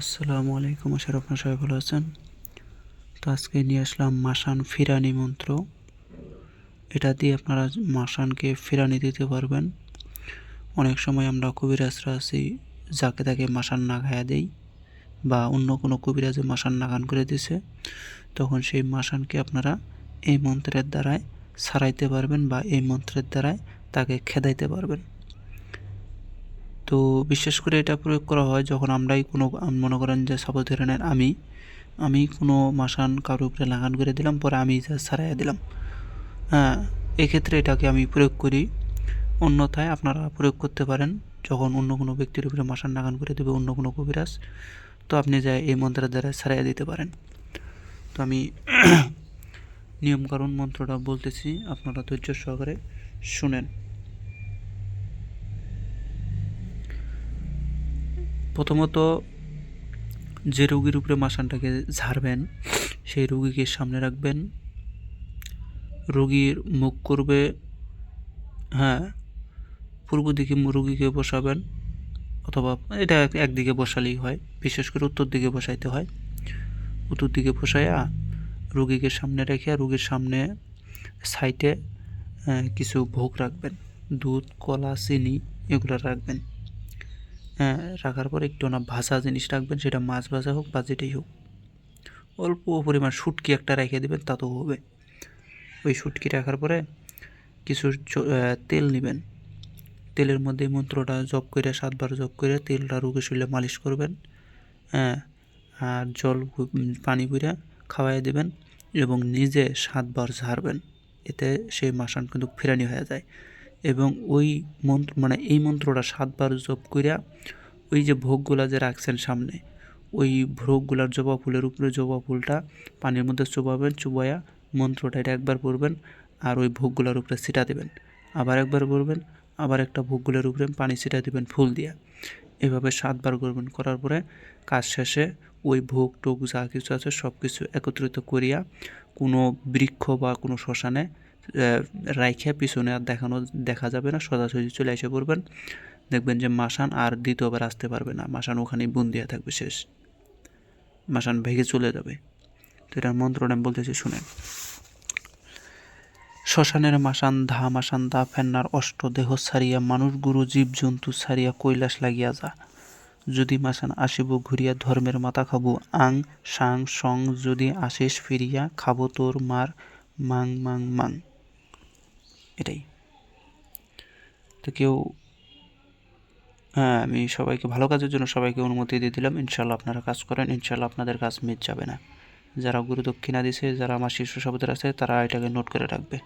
আসসালামু আলাইকুম, আশা করি আপনারা সবাই ভালো আছেন। তো আজকে নিয়ে আসলাম মাসান ফিরানি মন্ত্র। এটা দিয়ে আপনারা মাসানকে ফিরানি দিতে পারবেন। অনেক সময় আমরা কবিরাজরা আছি, যাকে তাকে মাসান না খাইয়া দেই, বা অন্য কোনো কবিরাজে মাসান নাগান করে দিছে, তখন সেই মাসানকে আপনারা এই মন্ত্রের দ্বারাই ছাড়াইতে পারবেন বা এই মন্ত্রের দ্বারাই তাকে খেদাইতে পারবেন। তো বিশেষ করে এটা প্রয়োগ করা হয় যখন আমরাই কোনো মনে করেন যে সাপোজ ধরে নেন আমি কোনো মাসান কারোর উপরে লাগান করে দিলাম, পরে আমি যা ছাড়াইয়া দিলাম। হ্যাঁ, এক্ষেত্রে এটাকে আমি প্রয়োগ করি। অন্যথায় আপনারা প্রয়োগ করতে পারেন যখন অন্য কোনো ব্যক্তির উপরে মাসান নাগান করে দেবে অন্য কোনো কবিরাজ, তো আপনি যা এই মন্ত্রের দ্বারা ছাড়াইয়া দিতে পারেন। তো আমি নিয়মকানুন মন্ত্রটা বলতেছি, আপনারা ধৈর্য সহকারে শুনেন। প্রথমত যে রোগীর উপরে মাসানটাকে ঝাড়বেন সেই রোগীকে সামনে রাখবেন। রোগীর মুখ করবে, হ্যাঁ, পূর্ব দিকে রোগীকে বসাবেন, অথবা এটা একদিকে বসালেই হয়, বিশেষ করে উত্তর দিকে বসাইতে হয়। উত্তর দিকে বসাইয়া রোগীকে সামনে রেখে রোগীর সামনে সাইডে কিছু ভোগ রাখবেন, দুধ, কলা, চিনি এগুলো রাখবেন। হ্যাঁ, রাখার পর একটু না ভাজা জিনিস রাখবেন, সেটা মাছ ভাজা হোক বা যেটাই হোক। অল্প পরিমাণ শুটকি একটা রেখে দেবেন, তাতেও হবে। ওই শুটকি রাখার পরে কিছু তেল নেবেন, তেলের মধ্যে মন্ত্রটা জপ করে 7 বার জপ করে তেলটা রোগীর শরীরে মালিশ করবেন। হ্যাঁ, আর পানি পুরা খাওয়াই দেবেন এবং নিজে 7 বার ঝাড়বেন। এতে সেই মাসান কিন্তু ফিরানি হয়ে যায়। এবং ওই মন্ত্র মানে এই মন্ত্রটা 7 বার জপ কইরা ওই যে ভোগগুলা যে রাখছেন সামনে, ওই ভোগগুলার জবা ফুলের উপরে জবা ফুলটা পানির মধ্যে চুবাবেন, চুবাইয়া মন্ত্রটা এটা একবার পড়বেন আর ওই ভোগগুলার উপরে ছিটা দেবেন। আবার একবার করবেন, আবার একটা ভোগগুলোর উপরে পানি ছিটা দেবেন ফুল দিয়া। এভাবে 7 বার করবেন। করার পরে কাজ শেষে ওই ভোগ টোগ যা কিছু আছে সব কিছু একত্রিত করিয়া কোনো বৃক্ষ বা কোনো শ্মশানে রাইখা পিছনে আর দেখা যাবে না, সোজাসুজি চলে এসে পড়বেন। দেখবেন যে মাসান আর দ্বিতীয়বার আসতে পারবে না, মাসান ওখানেই বন্দিয়া থাকবে, শেষ, মাসান ভেঙে চলে যাবে। তো এটার মন্ত্রটা আমি বলতেছি, শুনেন। শ্মশানের মাসান দা ফেন্নার অষ্ট দেহ ছাড়িয়া মানুষ গুরু জীবজন্তু ছাড়িয়া কৈলাস লাগিয়া যা। যদি মাসান আসিব ঘুরিয়া ধর্মের মাথা খাবো, আং সাং সং যদি আসিস ফিরিয়া খাবো তোর মার মাং মাং মাং। এটাই। তো কেউ, হ্যাঁ, আমি সবাইকে ভালো কাজের জন্য সবাইকে অনুমতি দিয়ে দিলাম। ইনশাল্লাহ আপনারা কাজ করেন, ইনশাল্লাহ আপনাদের কাজ মিস যাবে না। যারা গুরু দক্ষিণা দিছে, যারা আমার শীর্ষ শব্দের আছে, তারা এটাকে নোট করে রাখবে।